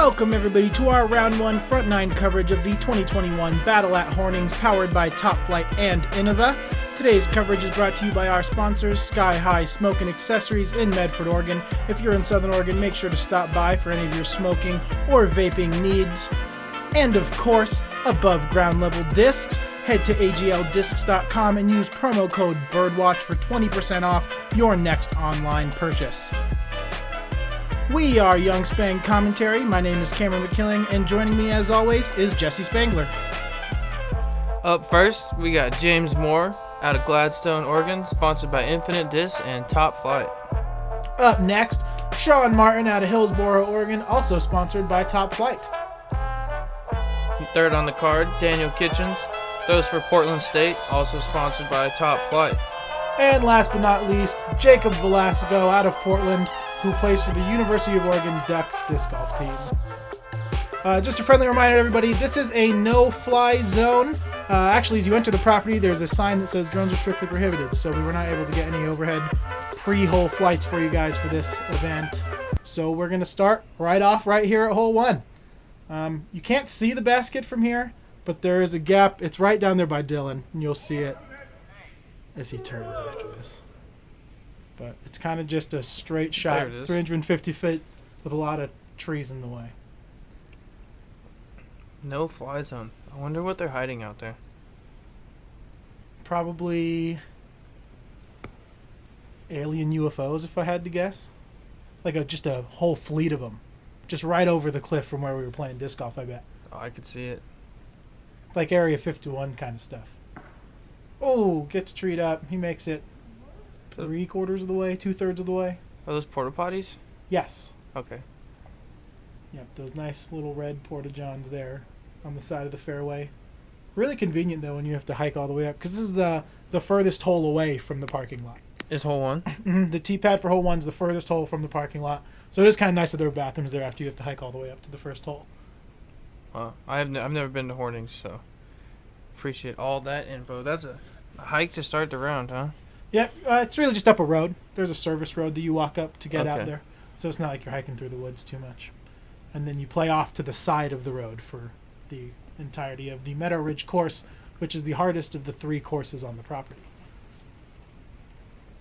Welcome everybody to our Round 1 Front 9 coverage of the 2021 Battle at Hornings powered by Top Flight and Innova. Today's coverage is brought to you by our sponsors, Sky High Smoke and Accessories in Medford, Oregon. If you're in Southern Oregon, make sure to stop by for any of your smoking or vaping needs. And of course, Above Ground Level Discs. Head to agldiscs.com and use promo code BIRDWATCH for 20% off your next online purchase. We are Young Spang Commentary. My name is Cameron McKilling, and joining me as always is Jesse Spangler. Up first, we got James Moore out of Gladstone, Oregon, sponsored by Infinite Disc and Top Flight. Up next, Sean Martin out of Hillsboro, Oregon, also sponsored by Top Flight. And third on the card, Daniel Kitchens, throws for Portland State, also sponsored by Top Flight. And last but not least, Jacob Velasco out of Portland, who plays for the University of Oregon Ducks disc golf team. Just a friendly reminder to everybody, this is a no-fly zone. Actually, as you enter the property, there's a sign that says drones are strictly prohibited, so we were not able to get any overhead pre-hole flights for you guys for this event. So we're going to start right off right here at hole 1. You can't see the basket from here, but there is a gap. It's right down there by Dylan, and you'll see it as he turns after this. But it's kind of just a straight shot, 350 feet with a lot of trees in the way. No fly zone. I wonder what they're hiding out there. Probably alien UFOs, if I had to guess. Like just a whole fleet of them. Just right over the cliff from where we were playing disc golf, I bet. Oh, I could see it. Like Area 51 kind of stuff. Oh, gets treed up. He makes it 3/4 of the way, 2/3 of the way. Are those porta potties? Yes. Okay. Yep, those nice little red porta-johns there on the side of the fairway. Really convenient, though, when you have to hike all the way up, because this is the furthest hole away from the parking lot. Is hole 1? The tee pad for hole 1 is the furthest hole from the parking lot, so it is kind of nice that there are bathrooms there after you have to hike all the way up to the first hole. I've never been to Hornings, so appreciate all that info. That's a hike to start the round, huh? Yeah, it's really just up a road. There's a service road that you walk up to get out Okay. there, so it's not like you're hiking through the woods too much. And then you play off to the side of the road for the entirety of the Meadow Ridge course, which is the hardest of the 3 courses on the property.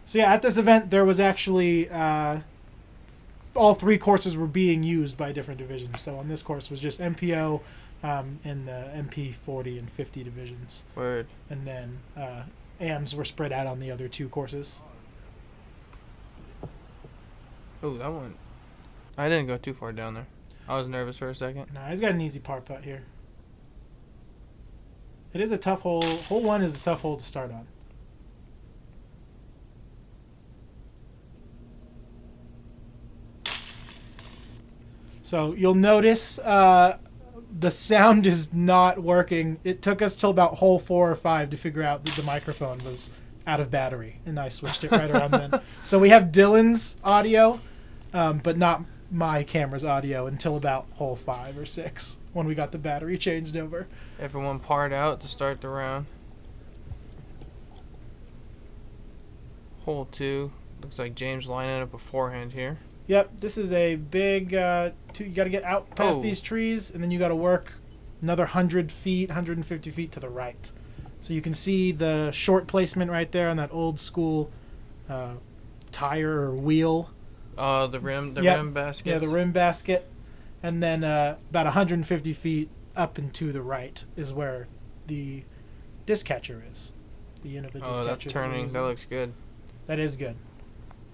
So yeah, at this event, there was actually all 3 courses were being used by different divisions. So on this course was just MPO in the MP 40 and 50 divisions. Word. And then AMs were spread out on the other 2 courses. Oh, that one. I didn't go too far down there. I was nervous for a second. Nah, he's got an easy par putt here. It is a tough hole. Hole 1 is a tough hole to start on. So you'll notice the sound is not working. It took us till about hole 4 or 5 to figure out that the microphone was out of battery, and I switched it right around then. So we have Dylan's audio, but not my camera's audio until about hole 5 or 6 when we got the battery changed over. Everyone parred out to start the round. Hole 2. Looks like James lining up beforehand here. Yep, this is a big, you got to get out past these trees, and then you got to work another 100 feet, 150 feet to the right. So you can see the short placement right there on that old school tire or wheel. The rim basket. Yeah, the rim basket. And then about 150 feet up and to the right is where the disc catcher is. The Innova disc catcher. Oh, that's turning. That looks good. That is good.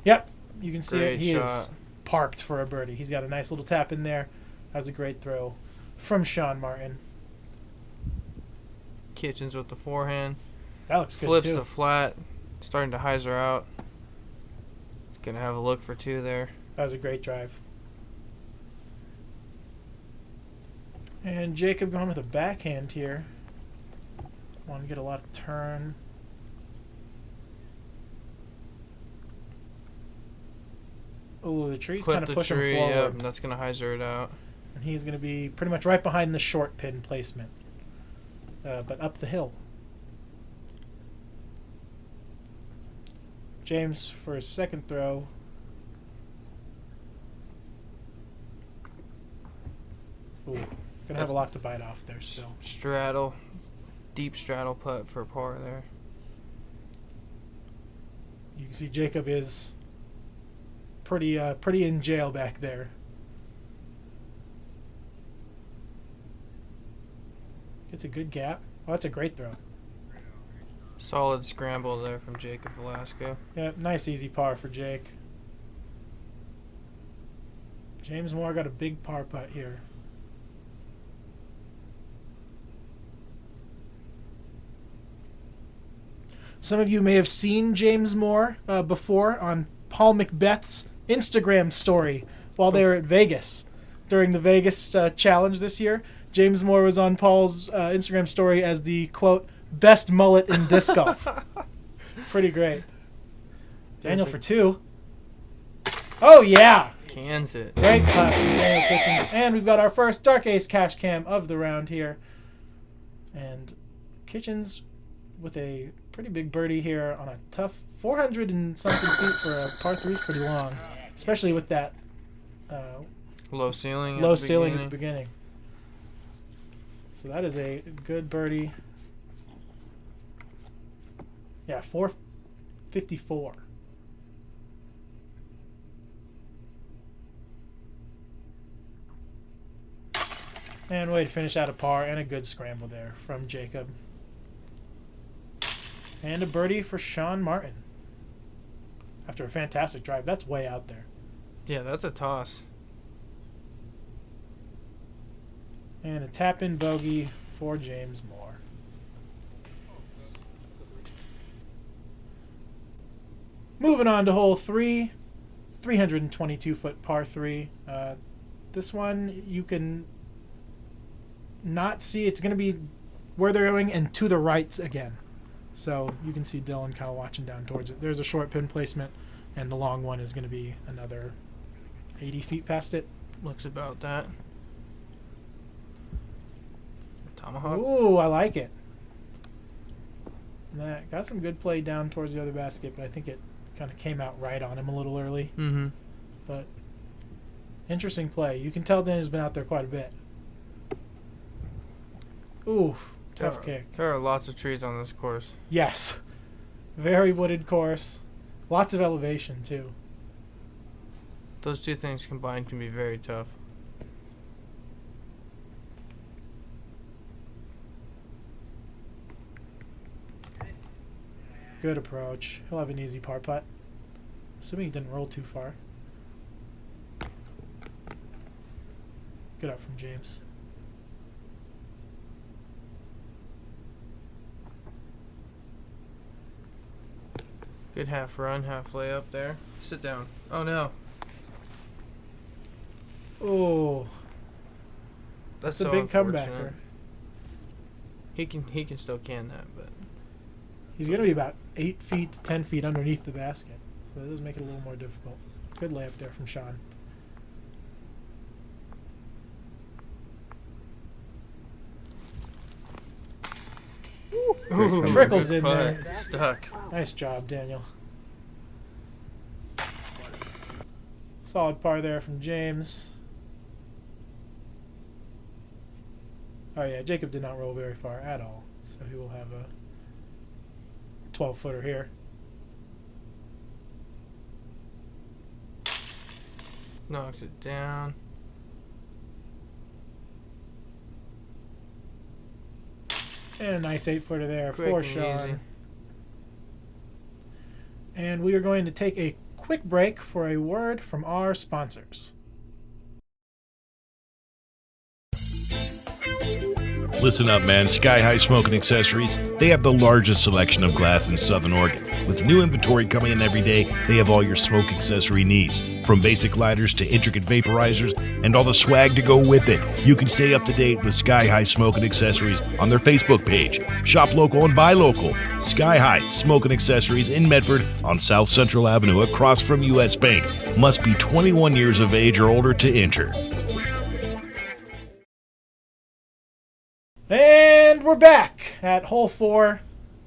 Yep, you can see Great it. He shot. is parked for a birdie. He's got a nice little tap in there. That was a great throw from Sean Martin. Kitchens with the forehand. That looks good, Flips too. the flat. Starting to hyzer out. Gonna have a look for 2 there. That was a great drive. And Jacob going with a backhand here. Want to get a lot of turn. Oh, the tree's kind of pushing forward. Yep, that's gonna hyzer it out. And he's going to be pretty much right behind the short pin placement. But up the hill. James for his second throw. have a lot to bite off there still. Straddle. Deep straddle putt for par there. You can see Jacob is pretty in jail back there. Gets a good gap. Oh, that's a great throw. Solid scramble there from Jacob Velasco. Yeah, nice easy par for Jake. James Moore got a big par putt here. Some of you may have seen James Moore before on Paul Macbeth's Instagram story while they were at Vegas. During the Vegas challenge this year, James Moore was on Paul's Instagram story as the, quote, best mullet in disc golf. Pretty great. Daniel for 2. Oh, yeah. Cans it. Great putt from Daniel Kitchens. And we've got our first Dark Ace cash cam of the round here. And Kitchens with a pretty big birdie here on a tough 400 and something feet for a par 3 is pretty long. Especially with that low ceiling. Low ceiling at the beginning. So that is a good birdie. Yeah, 454. And way to finish out a par and a good scramble there from Jacob. And a birdie for Sean Martin. After a fantastic drive. That's way out there. Yeah, that's a toss. And a tap-in bogey for James Moore. Moving on to hole 3. 322-foot par 3. This one you can not see. It's going to be where they're going and to the right again. So you can see Dylan kind of watching down towards it. There's a short pin placement, and the long one is going to be another 80 feet past it. Looks about that. Tomahawk. Ooh, I like it. That got some good play down towards the other basket, but I think it kind of came out right on him a little early. Mm-hmm. But interesting play. You can tell Daniel's been out there quite a bit. Ooh, tough kick. There are lots of trees on this course. Yes. Very wooded course. Lots of elevation, too. Those two things combined can be very tough. Good approach. He'll have an easy par putt. Assuming he didn't roll too far. Good up from James. Good half run, half layup there. Sit down. Oh no. Oh. That's a so big unfortunate. comebacker. He can still can that, but He's going to be about 8 feet to 10 feet underneath the basket. So that does make it a little more difficult. Good layup there from Sean. Ooh, trickles in there. It's stuck. Nice job, Daniel. Solid par there from James. Oh yeah, Jacob did not roll very far at all. So he will have a 12-footer here. Knocks it down. And a nice 8-footer there Quick for and Sean. easy. And we are going to take a quick break for a word from our sponsors. Listen up, man. Sky High Smoking Accessories, they have the largest selection of glass in Southern Oregon. With new inventory coming in every day, they have all your smoke accessory needs. From basic lighters to intricate vaporizers and all the swag to go with it. You can stay up to date with Sky High Smoking Accessories on their Facebook page. Shop local and buy local. Sky High Smoking Accessories in Medford on South Central Avenue across from U.S. Bank. Must be 21 years of age or older to enter. And we're back at hole 4,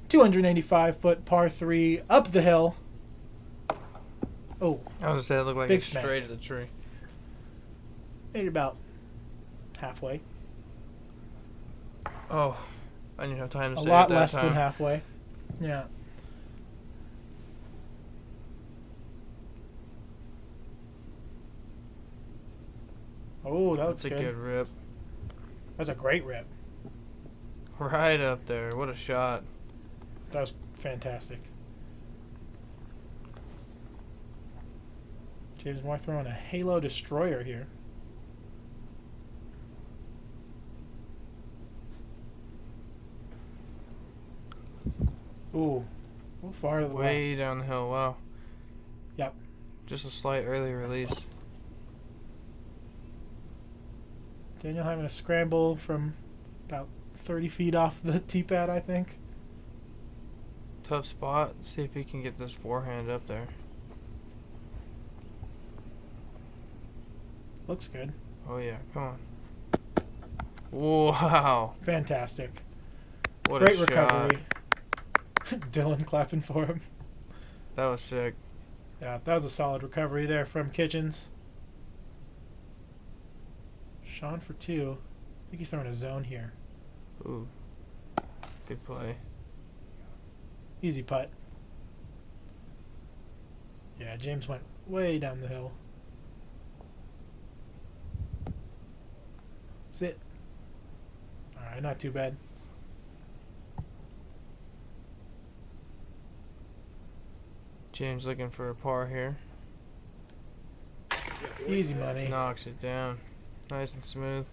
285-foot par 3 up the hill. Oh, I was gonna say it looked like Big it's smack. straight at the tree. maybe about halfway. Oh, I didn't have time to A say lot it that less time. than halfway. Yeah. Oh, that looks That's a good. good rip. That's a great rip. Right up there. What a shot. That was fantastic. James Moore throwing a Halo Destroyer here. Ooh. A little far to the Way left. down the hill. Wow. Yep. Just a slight early release. Daniel having a scramble from about 30 feet off the tee pad, I think. Tough spot. See if he can get this forehand up there. Looks good. Oh yeah, come on. Wow. Fantastic. What Great a shot. recovery. Dylan clapping for him. That was sick. Yeah, that was a solid recovery there from Kitchens. Sean for 2. I think he's throwing a zone here. Ooh. Good play. Easy putt. Yeah, James went way down the hill. Sit. Alright, not too bad. James looking for a par here. Easy money. Knocks it down. Nice and smooth.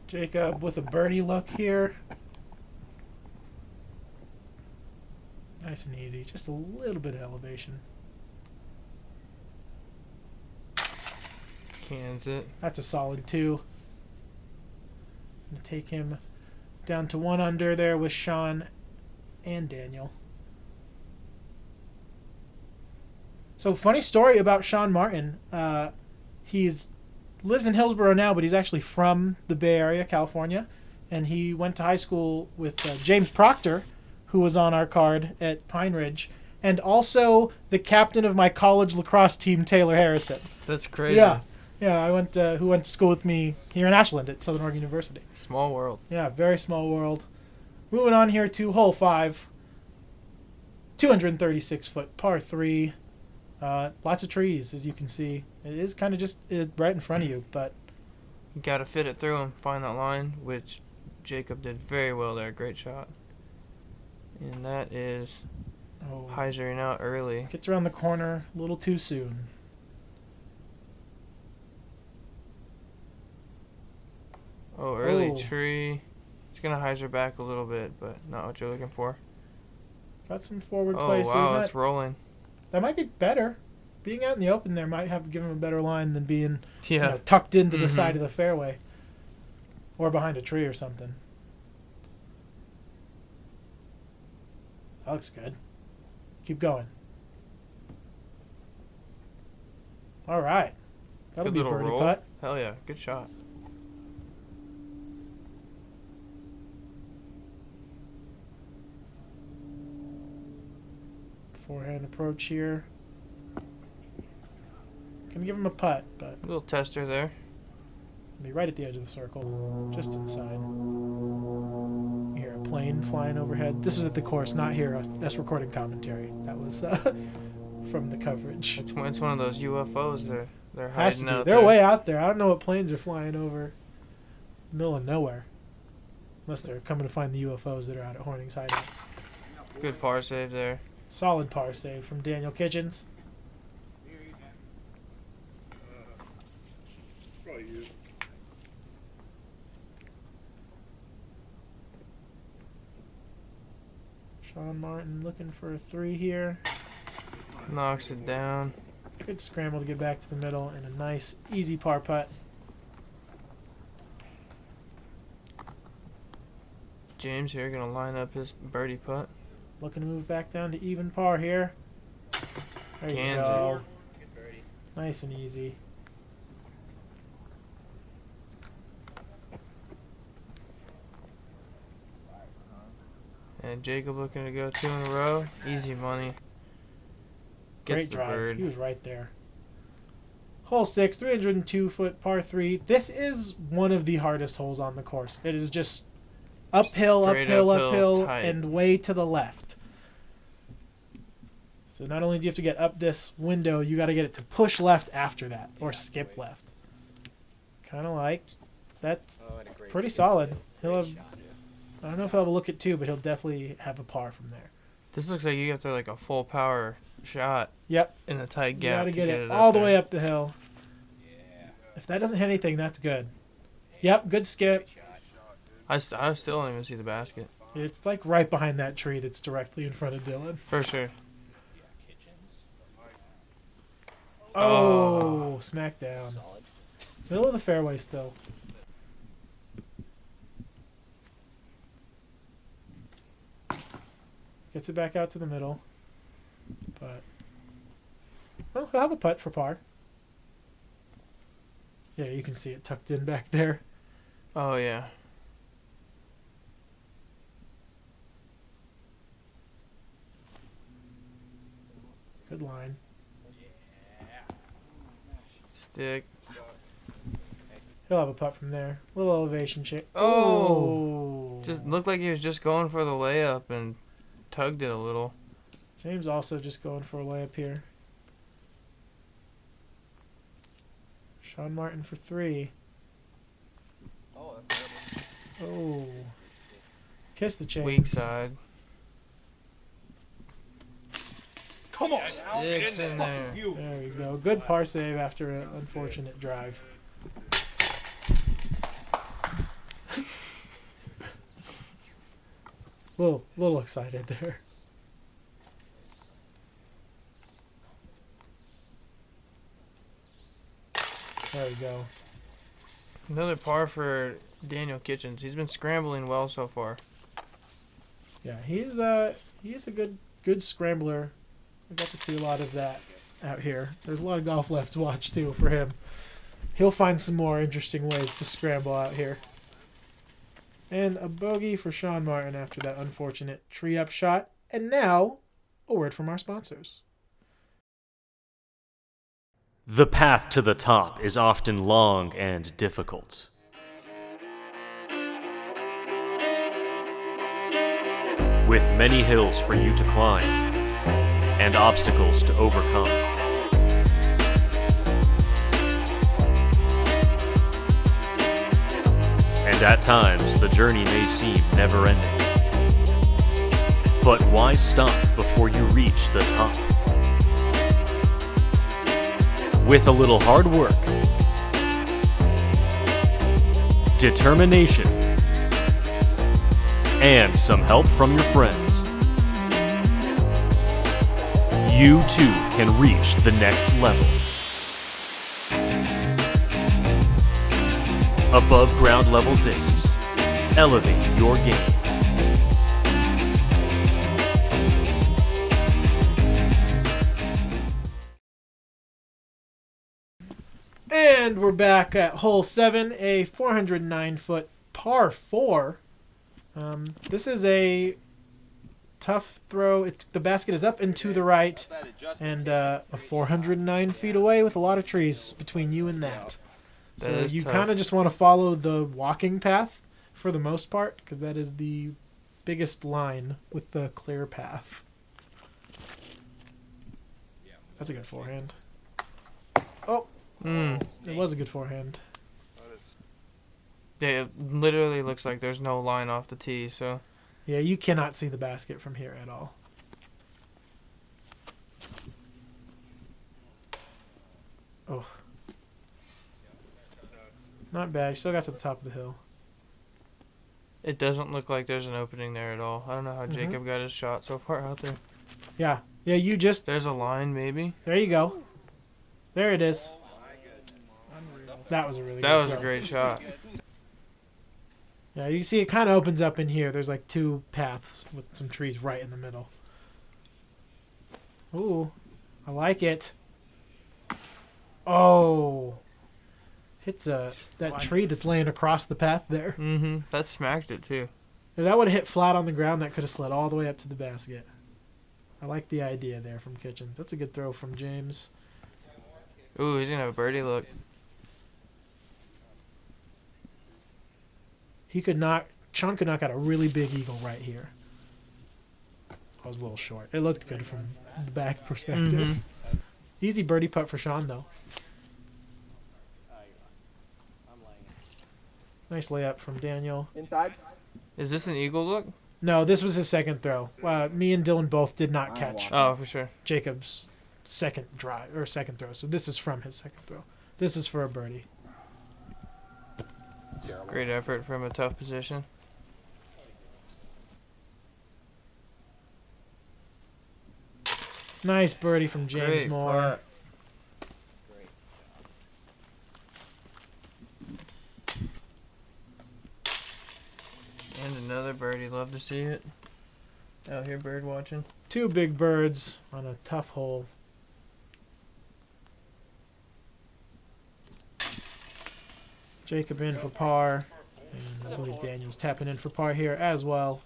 Jacob with a birdie look here. Nice and easy. Just a little bit of elevation. Cans it. That's a solid 2. Gonna take him down to 1 under there with Sean and Daniel. So funny story about Sean Martin. He's lives in Hillsborough now, but he's actually from the Bay Area, California, and he went to high school with James Proctor, who was on our card at Pine Ridge, and also the captain of my college lacrosse team, Taylor Harrison. That's crazy. Yeah. Yeah, who went to school with me here in Ashland at Southern Oregon University. Small world. Yeah, very small world. Moving on here to hole 5. 236-foot par 3. Lots of trees, as you can see. It is kind of just right in front of you, but You gotta fit it through and find that line, which Jacob did very well there. Great shot. And that is hyzering out early. Gets around the corner a little too soon. Oh, early Oh. tree. It's gonna hyzer back a little bit, but not what you're looking for. Got some forward Oh play, so wow, he's it's not, rolling. that might be better. Being out in the open there might have given him a better line than being Yeah. tucked into the Mhm. side of the fairway or behind a tree or something. That looks good. Keep going. All right. That'll Good be a little birdie roll. putt. Hell yeah, good shot. Forehand approach here. Gonna give him a putt, but Little tester there. be right at the edge of the circle, just inside. You hear a plane flying overhead. This was at the course, not here. That's recording commentary. That was from the coverage. It's one of those UFOs. They're Has to hiding be. out They're there. way out there. I don't know what planes are flying over the middle of nowhere. Unless they're coming to find the UFOs that are out at Horning's Hideout. Good par save there. Solid par save from Daniel Kitchens. Sean Martin looking for a 3 here. Knocks it down. Good scramble to get back to the middle and a nice, easy par putt. James here gonna line up his birdie putt. Looking to move back down to even par here. There you Cans go. Nice and easy. And Jacob looking to go 2 in a row. Easy money. Gets Great the drive. bird. He was right there. Hole 6, 302-foot par 3. This is one of the hardest holes on the course. It is just uphill, Straight uphill, tight. and way to the left. So not only do you have to get up this window, you got to get it to push left after that, or skip left. Kind of like, that's pretty solid. He'll have, I don't know if he'll have a look at 2, but he'll definitely have a par from there. This looks like you have to like a full power shot. Yep. In a tight You gap. got to get it up all the there. way up the hill. If that doesn't hit anything, that's good. Yep, good skip. I still don't even see the basket. It's like right behind that tree that's directly in front of Dylan. For sure. Oh, smack down. Middle of the fairway still. Gets it back out to the middle. But, well, he'll have a putt for par. Yeah, you can see it tucked in back there. Oh yeah. Good line. Stick. He'll have a putt from there. Little elevation check. Oh. Just looked like he was just going for the layup and tugged it a little. James also just going for a layup here. Sean Martin for 3. Oh. Kiss the chains. Weak side. Come on, Sticks in there. There we go. Good par save after an unfortunate drive. little excited there. There we go. Another par for Daniel Kitchens. He's been scrambling well so far. Yeah, he is a good scrambler. I got to see a lot of that out here. There's a lot of golf left to watch too for him. He'll find some more interesting ways to scramble out here. And a bogey for Sean Martin after that unfortunate tree up shot. And now, a word from our sponsors. The path to the top is often long and difficult. With many hills for you to climb and obstacles to overcome. And at times, the journey may seem never-ending. But why stop before you reach the top? With a little hard work, determination, and some help from your friends, you too can reach the next level. Above ground level discs, elevate your game. And we're back at hole 7, a 409-foot par 4. This is a tough throw. The basket is up and to the right, and a 409 feet away with a lot of trees between you and that. So you kind of just want to follow the walking path for the most part, because that is the biggest line with the clear path. That's a good forehand. Oh, it was a good forehand. Yeah, it literally looks like there's no line off the tee, so. Yeah, you cannot see the basket from here at all. Oh. Not bad. You still got to the top of the hill. It doesn't look like there's an opening there at all. I don't know how Jacob got his shot so far out there. Yeah. Yeah, you just... There's a line, maybe. There you go. There it is. That was a really good That was throw. a great shot. Yeah, you can see it kind of opens up in here. There's like 2 paths with some trees right in the middle. Ooh, I like it. Oh. Hits that tree that's laying across the path there. Mm-hmm. That smacked it, too. If that would have hit flat on the ground, that could have slid all the way up to the basket. I like the idea there from Kitchens. That's a good throw from James. Ooh, he's gonna have a birdie look. Sean could knock out a really big eagle right here. I was a little short. It looked good from the back perspective. Easy birdie putt for Sean, though. Nice layup from Daniel. Inside. Is this an eagle look? No, this was his second throw. Me and Dylan both did not catch Oh, for sure. Jacob's second throw. So this is from his second throw. This is for a birdie. Great effort from a tough position. Nice birdie from James Great Moore. putt. And another birdie. Love to see it. Out here bird watching. 2 big birds on a tough hole. Jacob in for par. And I believe Daniel's tapping in for par here as well.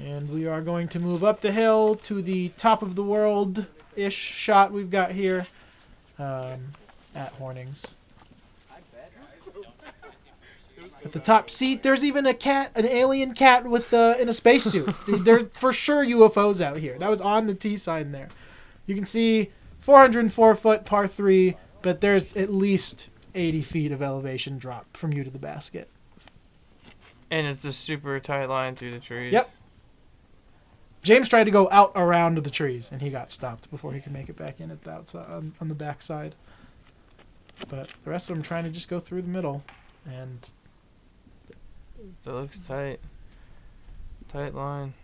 And we are going to move up the hill to the top of the world-ish shot we've got here at Hornings. At the top seat, there's even a cat, an alien cat with in a spacesuit. Dude, there are for sure UFOs out here. That was on the T sign there. You can see 404-foot par 3, but there's at least 80 feet of elevation drop from you to the basket. And it's a super tight line through the trees. Yep. James tried to go out around the trees, and he got stopped before he could make it back in at the outside, on the back side. But the rest of them trying to just go through the middle, and That looks tight. Tight line.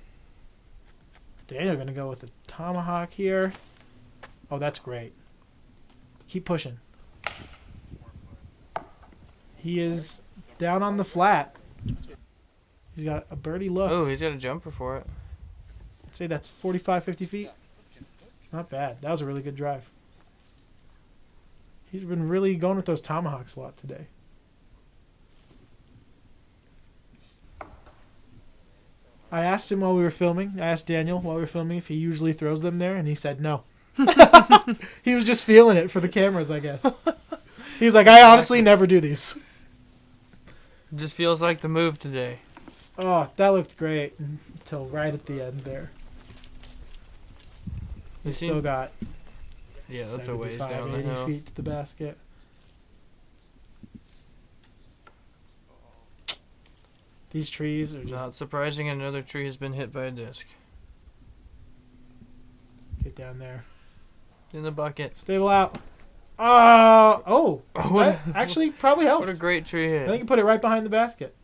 Daniel going to go with a tomahawk here. Oh, that's great. Keep pushing. He is down on the flat. He's got a birdie look. Oh, he's got a jumper for it. I'd say that's 45, 50 feet. Not bad. That was a really good drive. He's been really going with those tomahawks a lot today. I asked him while we were filming. I asked Daniel while we were filming if he usually throws them there, and he said no. He was just feeling it for the cameras, I guess. He was like, I honestly never do these. It just feels like the move today. Oh, that looked great until right at the end there. He's still got that's a ways 75, down the 80 hill. feet to the basket. These trees are just... Not surprising another tree has been hit by a disc. Get down there. In the bucket. Stable out. That actually probably helped. What a great tree hit. I think you put it right behind the basket.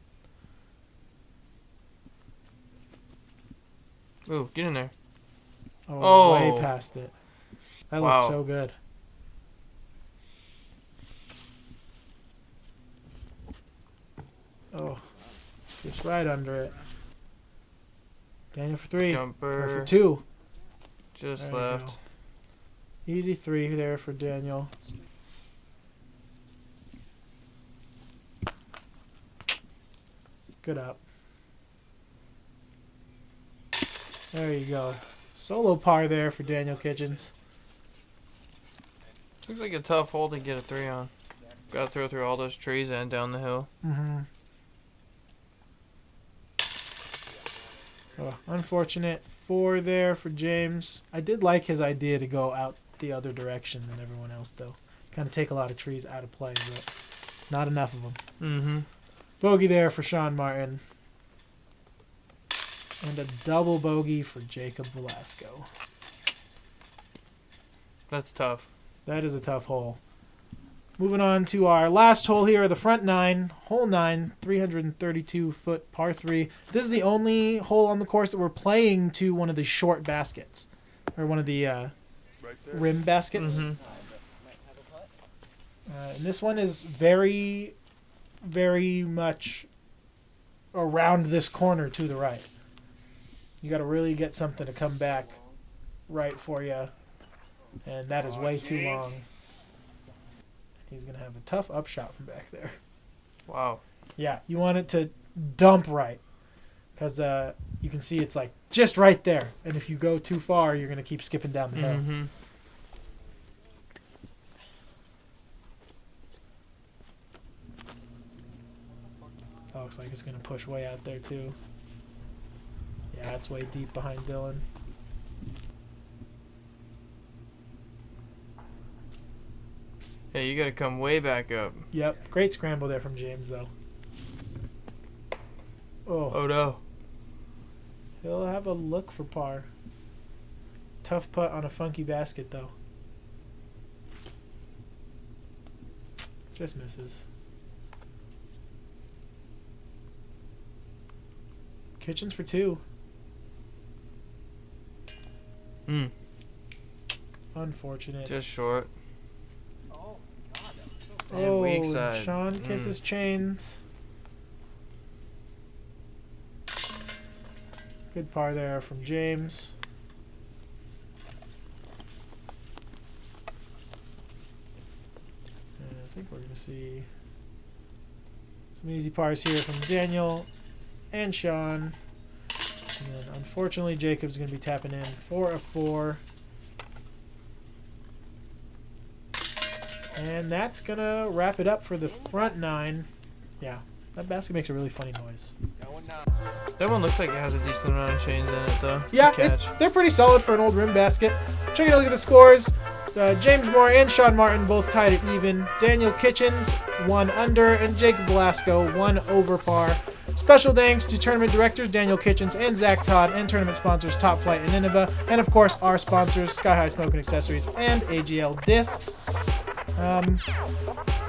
Ooh, get in there. Oh, way past it. That looks so good. Oh, slips right under it. Daniel for 3. Jumper. Or for 2. Just There you left. go. Easy 3 there for Daniel. Good up. There you go. Solo par there for Daniel Kitchens. Looks like a tough hole to get a 3 on. Got to throw through all those trees and down the hill. Mm-hmm. Oh, unfortunate 4 there for James. I did like his idea to go out the other direction than everyone else, though. Kind of take a lot of trees out of play, but not enough of them. Mm-hmm. Bogey there for Sean Martin. And a double bogey for Jacob Velasco. That's tough. That is a tough hole. Moving on to our last hole here, the front 9, hole 9, 332-foot par 3. This is the only hole on the course that we're playing to one of the short baskets, or one of the rim baskets. Mm-hmm. And this one is very, very much around this corner to the right. You got to really get something to come back right for you, and that is way too long. He's going to have a tough upshot from back there. Wow. Yeah, you want it to dump right, because you can see it's like just right there. And if you go too far, you're going to keep skipping down the hill. Mm-hmm. Oh, looks like it's going to push way out there too. Yeah, it's way deep behind Dylan. Yeah, you gotta come way back up. Yep, great scramble there from James though. Oh no. He'll have a look for par. Tough putt on a funky basket though. Just misses. Kitchens for 2. Unfortunate. Just short. And Oh, weak side. Sean kisses chains. Good par there from James. And I think we're going to see some easy pars here from Daniel and Sean. And then unfortunately, Jacob's going to be tapping in for a 4. And that's going to wrap it up for the front 9. Yeah, that basket makes a really funny noise. That one looks like it has a decent amount of chains in it, though. Yeah, to catch. they're pretty solid for an old rim basket. Taking a look at the scores. James Moore and Sean Martin both tied it even. Daniel Kitchens 1 under, and Jacob Velasco 1 over par. Special thanks to tournament directors Daniel Kitchens and Zach Todd, and tournament sponsors Top Flight and Innova, and of course our sponsors Sky High Smoking Accessories and AGL Discs.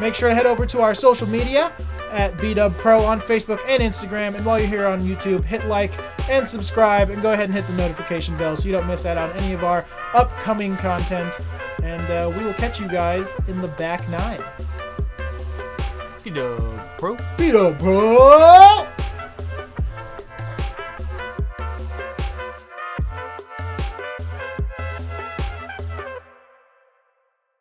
Make sure to head over to our social media at BDub Pro on Facebook and Instagram. And while you're here on YouTube, hit like and subscribe, and go ahead and hit the notification bell so you don't miss out on any of our upcoming content. And we will catch you guys in the back 9. BDub Pro. BDub Pro!